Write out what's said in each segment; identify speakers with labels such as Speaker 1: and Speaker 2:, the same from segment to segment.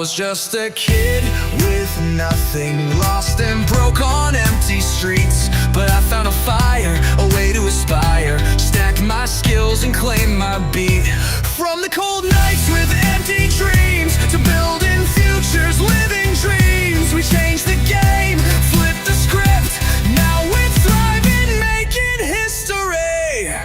Speaker 1: was just a kid with nothing, lost and broke on empty streets. But I found a fire, a way to aspire, stacked my skills and claim my beat. From the cold nights with empty dreams to building futures, living dreams. We changed the game, flipped the script, now we're thriving, making history.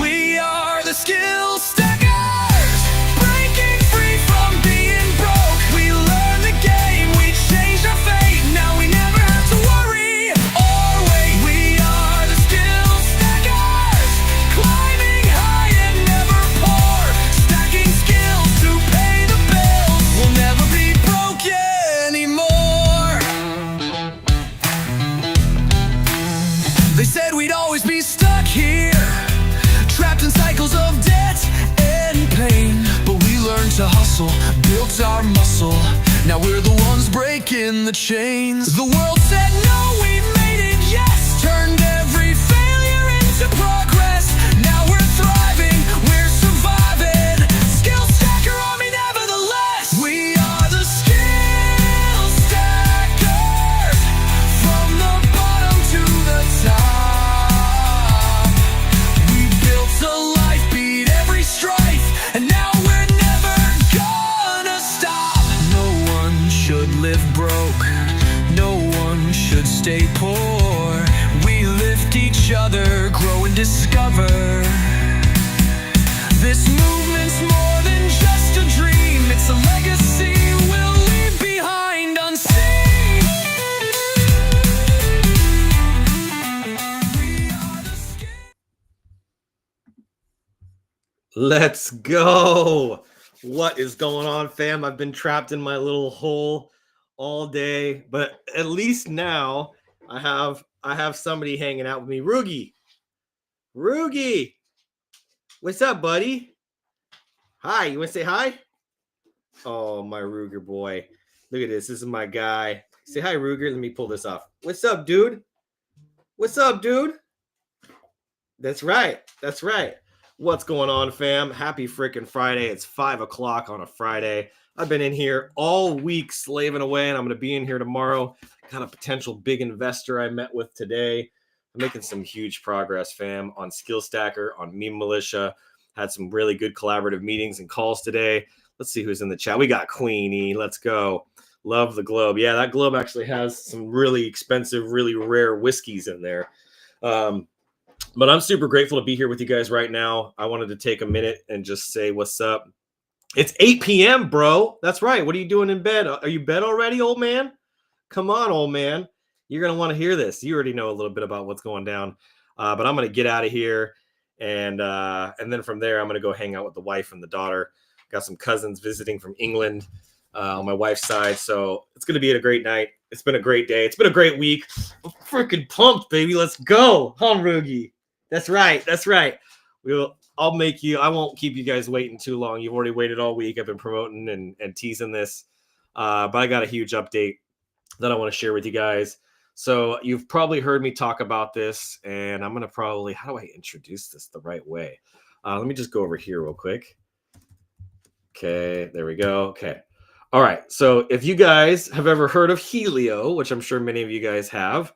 Speaker 1: We are the skill stackers, breaking free from being broke. We learned the game, we changed our fate, now we never have to worry or wait. We are the skill stackers, climbing high and never poor, stacking skills to pay the bills. We'll never be broke anymore. They said we'd always be stuck here, trapped in cycles of debt and pain. But we learned to hustle, built our muscle, now we're the ones breaking the chains. The world said no, we made it yes, turned every failure into progress. Now we're thriving, we're surviving, skill stacker army nevertheless. We are the skill stackers, from the bottom to the top. We built a life, beat every strife, and now we're never gonna stop. No one should live broke, no one should stay poor. We lift each other, grow and discover. This movement's more than just a dream, it's a legacy we'll leave behind unseen. We are the skill.
Speaker 2: Let's go. What is going on, fam? I've been trapped in my little hole all day, but at least now I have somebody hanging out with me. Rugi, what's up, buddy? Hi, you want to say hi? Oh, my Ruger boy. Look at this. This is my guy. Say hi, Ruger. Let me pull this off. What's up, dude? What's up, dude? That's right. That's right. What's going on, fam? Happy freaking Friday. It's 5 o'clock on a Friday. I've been in here all week slaving away, and I'm going to be in here tomorrow. Got a potential big investor I met with today. I'm making some huge progress, fam, on Skill Stacker, on Meme Militia. Had some really good collaborative meetings and calls today. Let's see who's in the chat. We got Queenie. Let's go. Love the globe. Yeah, that globe actually has some really expensive, really rare whiskeys in there. But I'm super grateful to be here with you guys right now. I wanted to take a minute and just say what's up. It's 8 p.m., bro. That's right. What are you doing in bed? Are you bed already, old man? Come on, old man. You're going to want to hear this. You already know a little bit about what's going down. But I'm going to get out of here. And then from there, I'm going to go hang out with the wife and the daughter. Got some cousins visiting from England on my wife's side. So it's going to be a great night. It's been a great day. It's been a great week. I'm freaking pumped, baby. Let's go. Huh, Rugi? That's right. That's right. I won't keep you guys waiting too long. You've already waited all week. I've been promoting and teasing this. But I got a huge update that I want to share with you guys. So you've probably heard me talk about this, and I'm going to how do I introduce this the right way? Let me just go over here real quick. Okay, there we go. Okay. All right. So if you guys have ever heard of Helio, which I'm sure many of you guys have,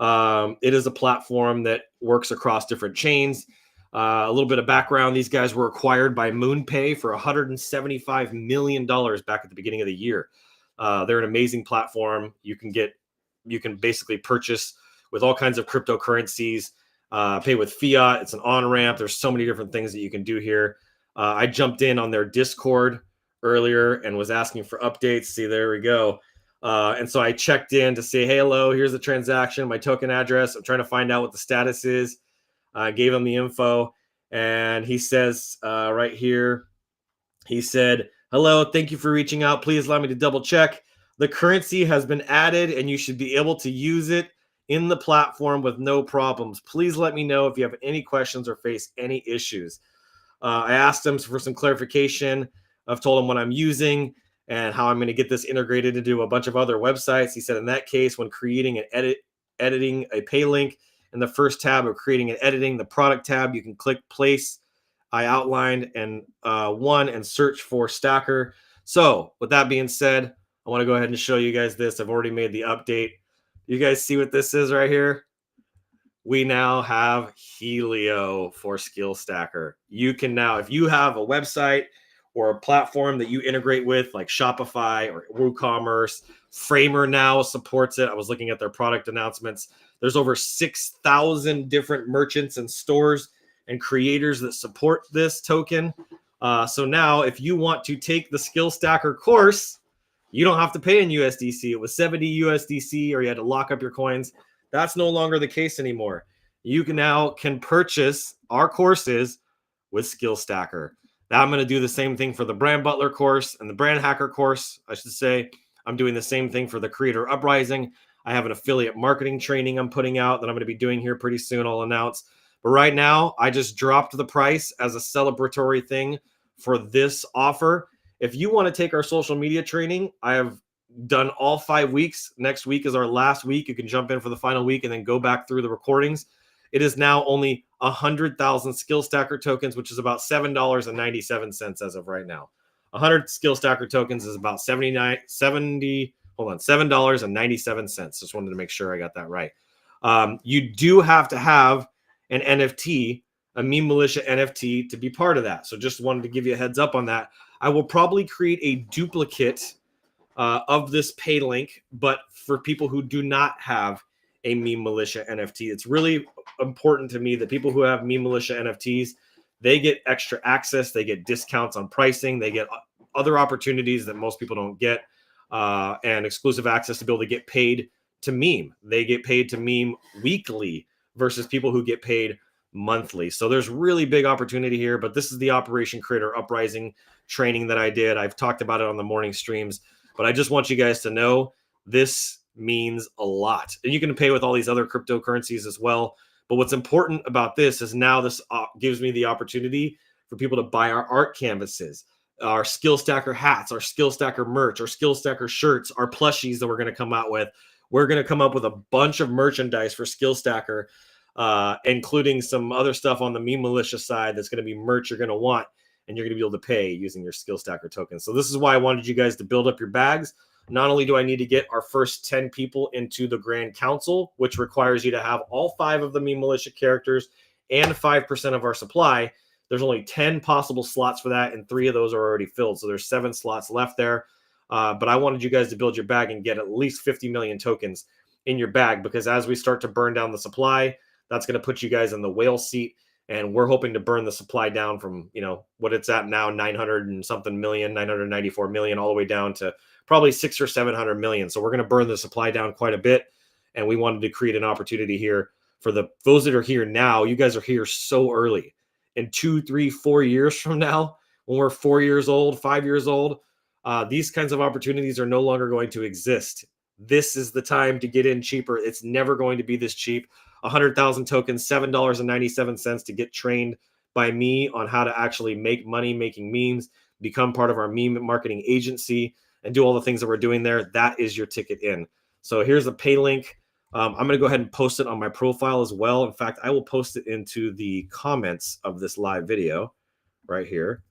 Speaker 2: it is a platform that works across different chains. A little bit of background. These guys were acquired by MoonPay for $175 million back at the beginning of the year. They're an amazing platform. You can basically purchase with all kinds of cryptocurrencies, pay with fiat. It's an on-ramp. There's so many different things that you can do here. I jumped in on their Discord earlier and was asking for updates. See, there we go. And so I checked in to say, hey, hello, here's the transaction, my token address. I'm trying to find out what the status is. I gave him the info, and he says right here, he said, hello, thank you for reaching out. Please allow me to double check. The currency has been added, and you should be able to use it in the platform with no problems. Please let me know if you have any questions or face any issues. I asked him for some clarification. I've told him what I'm using and how I'm going to get this integrated into a bunch of other websites. He said, in that case, when creating and editing a pay link, in the first tab of creating and editing, the product tab, you can click place. I outlined and search for Stacker. So with that being said, I want to go ahead and show you guys this. I've already made the update. You guys see what this is right here? We now have Helio for Skill Stacker. You can now, if you have a website or a platform that you integrate with, like Shopify or WooCommerce, Framer now supports it. I was looking at their product announcements. There's over 6,000 different merchants and stores and creators that support this token. So now, if you want to take the Skill Stacker course, you don't have to pay in USDC. It was 70 USDC, or you had to lock up your coins. That's no longer the case anymore. You can purchase our courses with Skill Stacker. Now I'm going to do the same thing for the Brand Butler course and the Brand Hacker course, I should say. I'm doing the same thing for the Creator Uprising. I have an affiliate marketing training I'm putting out that I'm going to be doing here pretty soon. I'll announce. But right now, I just dropped the price as a celebratory thing for this offer. If you want to take our social media training, I have done all 5 weeks. Next week is our last week. You can jump in for the final week and then go back through the recordings. It is now only 100,000 Skill Stacker tokens, which is about $7.97 as of right now. 100 Skill Stacker tokens is about $7.97. Just wanted to make sure I got that right. You do have to have an NFT, a Meme Militia NFT, to be part of that. So just wanted to give you a heads up on that. I will probably create a duplicate of this pay link, but for people who do not have a Meme Militia NFT, it's really important to me that people who have Meme Militia NFTs, they get extra access, they get discounts on pricing, they get other opportunities that most people don't get, and exclusive access to be able to get paid to meme. They get paid to meme weekly versus people who get paid monthly. So there's really big opportunity here, but this is the Operation Creator Uprising training that I did. I've talked about it on the morning streams, but I just want you guys to know this means a lot. And you can pay with all these other cryptocurrencies as well. But what's important about this is now this gives me the opportunity for people to buy our art canvases, our Skill Stacker hats, our Skill Stacker merch, our Skill Stacker shirts, our plushies that we're going to come out with. We're going to come up with a bunch of merchandise for Skill Stacker, including some other stuff on the Meme Militia side that's going to be merch you're going to want, and you're going to be able to pay using your Skill Stacker tokens. So this is why I wanted you guys to build up your bags. Not only do I need to get our first 10 people into the Grand Council, which requires you to have all 5 of the Meme Militia characters and 5% of our supply. There's only 10 possible slots for that, and 3 of those are already filled. So there's 7 slots left there. But I wanted you guys to build your bag and get at least 50 million tokens in your bag, because as we start to burn down the supply, that's going to put you guys in the whale seat. And we're hoping to burn the supply down from, what it's at now, 900 and something million, 994 million, all the way down to probably 600 or 700 million. So we're going to burn the supply down quite a bit. And we wanted to create an opportunity here for those that are here now. You guys are here so early. In 2, 3, 4 years from now, when we're 4 years old, 5 years old, these kinds of opportunities are no longer going to exist. This is the time to get in cheaper. It's never going to be this cheap. 100,000 tokens, $7.97 to get trained by me on how to actually make money making memes, become part of our meme marketing agency, and do all the things that we're doing there. That is your ticket in. So here's the pay link. I'm going to go ahead and post it on my profile as well. In fact, I will post it into the comments of this live video right here.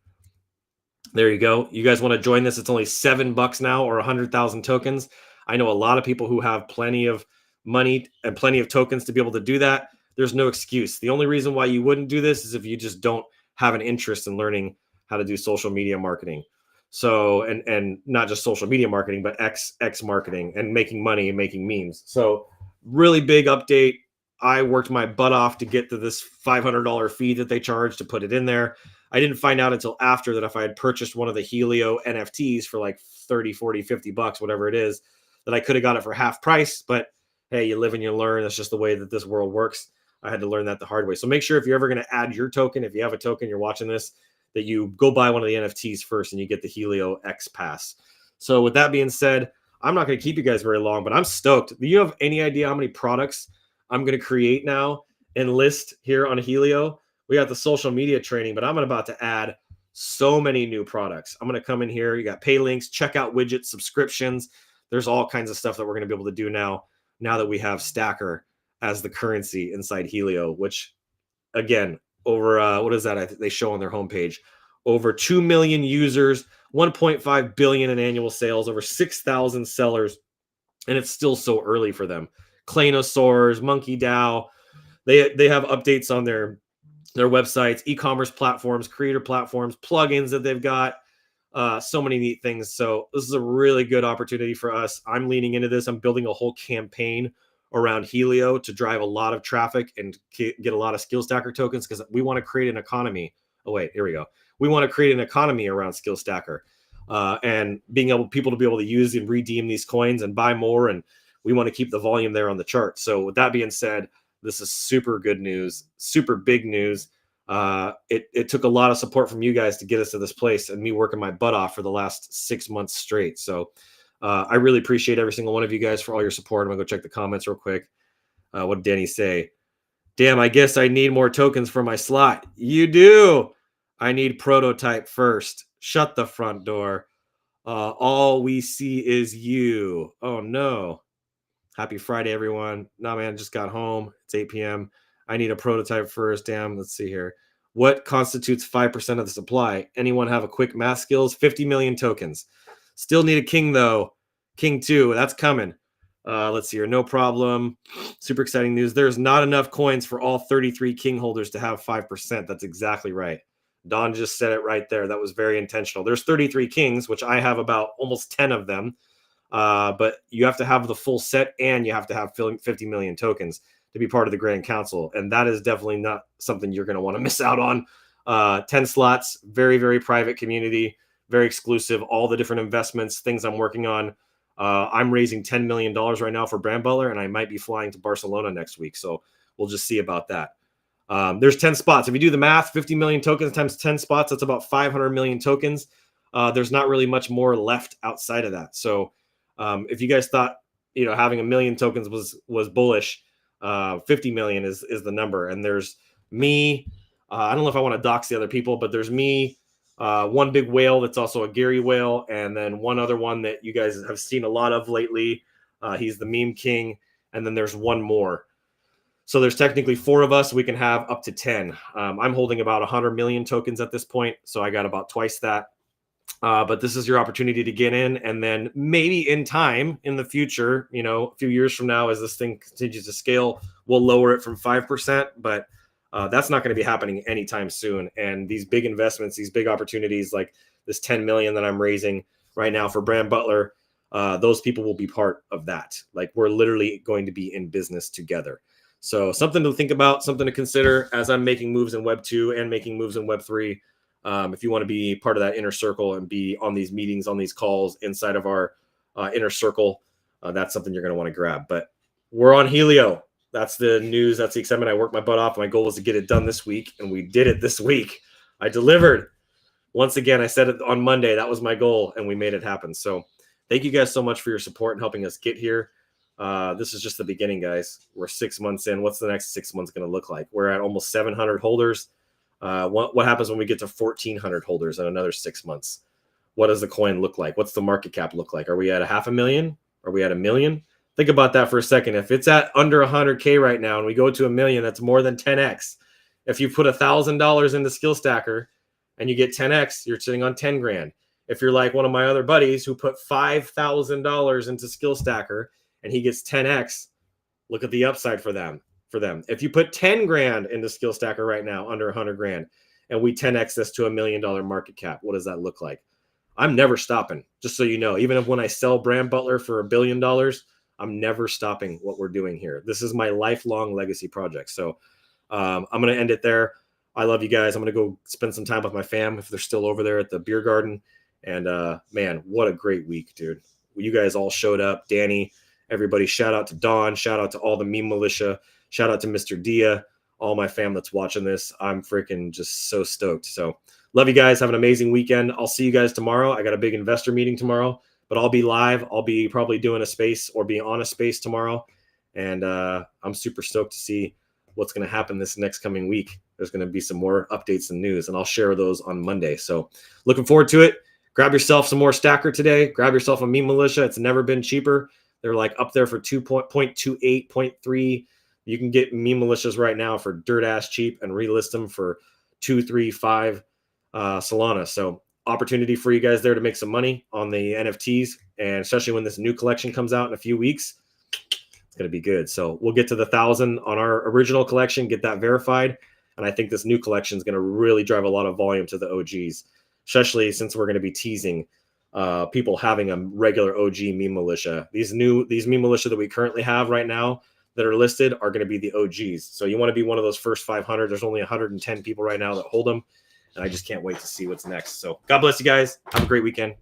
Speaker 2: There you go. You guys want to join this? It's only $7 now, or 100,000 tokens. I know a lot of people who have plenty of money and plenty of tokens to be able to do that. There's no excuse. The only reason why you wouldn't do this is if you just don't have an interest in learning how to do social media marketing. So, and not just social media marketing, but X marketing and making money and making memes. So really big update. I worked my butt off to get to this $500 fee that they charge to put it in there. I didn't find out until after that if I had purchased one of the Helio NFTs for like 30, 40, $50, whatever it is, that I could have got it for half price. But hey, you live and you learn. That's just the way that this world works. I had to learn that the hard way. So make sure if you're ever going to add your token, if you have a token, you're watching this, that you go buy one of the NFTs first and you get the Helio X Pass. So with that being said, I'm not going to keep you guys very long, but I'm stoked. Do you have any idea how many products I'm going to create now and list here on Helio? We got the social media training, but I'm about to add so many new products. I'm going to come in here. You got pay links, checkout widgets, subscriptions. There's all kinds of stuff that we're going to be able to do now that we have Stacker as the currency inside Helio, which again, over what is that? They show on their homepage, over 2 million users, 1.5 billion in annual sales, over 6,000 sellers, and it's still so early for them. Claynosaurs, Monkey DAO, they have updates on their websites, e-commerce platforms, creator platforms, plugins that they've got. So many neat things. So this is a really good opportunity for us. I'm leaning into this. I'm building a whole campaign around Helio to drive a lot of traffic and get a lot of skill stacker tokens, because we want to create an economy. Oh wait, here we go. We want to create an economy around skill stacker, and being able people to be able to use and redeem these coins and buy more. And we want to keep the volume there on the chart. So with that being said, this is super good news, super big news. It took a lot of support from you guys to get us to this place, and me working my butt off for the last 6 months straight. So I really appreciate every single one of you guys for all your support. I'm gonna go check the comments real quick. What did Danny say? Damn, I guess I need more tokens for my slot. You do. I need prototype first. Shut the front door. All we see is you. Oh no. Happy Friday, everyone. Nah, man, just got home. It's 8 p.m. I need a prototype first. Damn, let's see here. What constitutes 5% of the supply? Anyone have a quick math skills? 50 million tokens. Still need a king, though. King 2, that's coming. Let's see here. No problem. Super exciting news. There's not enough coins for all 33 king holders to have 5%. That's exactly right. Don just said it right there. That was very intentional. There's 33 kings, which I have about almost 10 of them. But you have to have the full set, and you have to have 50 million tokens to be part of the Grand Council. And that is definitely not something you're going to want to miss out on. 10 slots, very, very private community, very exclusive, all the different investments, things I'm working on. I'm raising $10 million right now for Brand Butler, and I might be flying to Barcelona next week. So we'll just see about that. There's 10 spots. If you do the math, 50 million tokens times 10 spots, that's about 500 million tokens. There's not really much more left outside of that. So if you guys thought, having 1 million tokens was bullish, 50 million is the number. And there's me. I don't know if I want to dox the other people, but there's me, one big whale that's also a Gary whale, and then one other one that you guys have seen a lot of lately. He's the meme king. And then there's one more. So there's technically 4 of us. We can have up to 10. I'm holding about 100 million tokens at this point, so I got about twice that. But this is your opportunity to get in, and then maybe in time in the future, a few years from now, as this thing continues to scale, we'll lower it from 5%. But that's not going to be happening anytime soon. And these big investments, these big opportunities, like this 10 million that I'm raising right now for Brand Butler, those people will be part of that. Like, we're literally going to be in business together. So something to think about, something to consider as I'm making moves in Web 2 and making moves in Web 3. If you want to be part of that inner circle and be on these meetings, on these calls inside of our inner circle, that's something you're going to want to grab. But we're on Helio. That's the news. That's the excitement. I worked my butt off. My goal was to get it done this week, and we did it this week. I delivered. Once again, I said it on Monday. That was my goal, and we made it happen. So thank you guys so much for your support and helping us get here. This is just the beginning, guys. We're 6 months in. What's the next 6 months going to look like? We're at almost 700 holders. What happens when we get to 1,400 holders in another 6 months? What does the coin look like? What's the market cap look like? Are we at 500,000? Are we at 1 million? Think about that for a second. If it's at under 100K right now and we go to 1 million, that's more than 10x. If you put $1,000 into Skill Stacker and you get 10x, you're sitting on 10 grand. If you're like one of my other buddies who put $5,000 into Skill Stacker and he gets 10x, look at the upside for them. If you put 10 grand into Skill Stacker right now, under 100 grand, and we 10x this to $1 million market cap, what does that look like? I'm never stopping, just so you know. Even if when I sell Brand Butler for $1 billion, I'm never stopping what we're doing here. This is my lifelong legacy project. So I'm going to end it there. I love you guys. I'm going to go spend some time with my fam if they're still over there at the beer garden. And man, what a great week, dude. You guys all showed up. Danny, everybody, shout out to Don. Shout out to all the meme militia. Shout out to Mr. Dia, all my fam that's watching this. I'm freaking just so stoked. So love you guys. Have an amazing weekend. I'll see you guys tomorrow. I got a big investor meeting tomorrow, but I'll be live. I'll be probably doing a space or being on a space tomorrow. And I'm super stoked to see what's going to happen this next coming week. There's going to be some more updates and news, and I'll share those on Monday. So looking forward to it. Grab yourself some more Stacker today. Grab yourself a meme militia. It's never been cheaper. They're like up there for 2.28, 0.3. You can get meme militias right now for dirt ass cheap and relist them for 2, 3, 5 Solana. So opportunity for you guys there to make some money on the NFTs, and especially when this new collection comes out in a few weeks, it's going to be good. So we'll get to the 1,000 on our original collection, get that verified, and I think this new collection is going to really drive a lot of volume to the OGs, especially since we're going to be teasing people having a regular OG meme militia. These meme militia that we currently have right now that are listed are going to be the OGs. So you want to be one of those first 500. There's only 110 people right now that hold them, and I just can't wait to see what's next. So God bless you guys. Have a great weekend.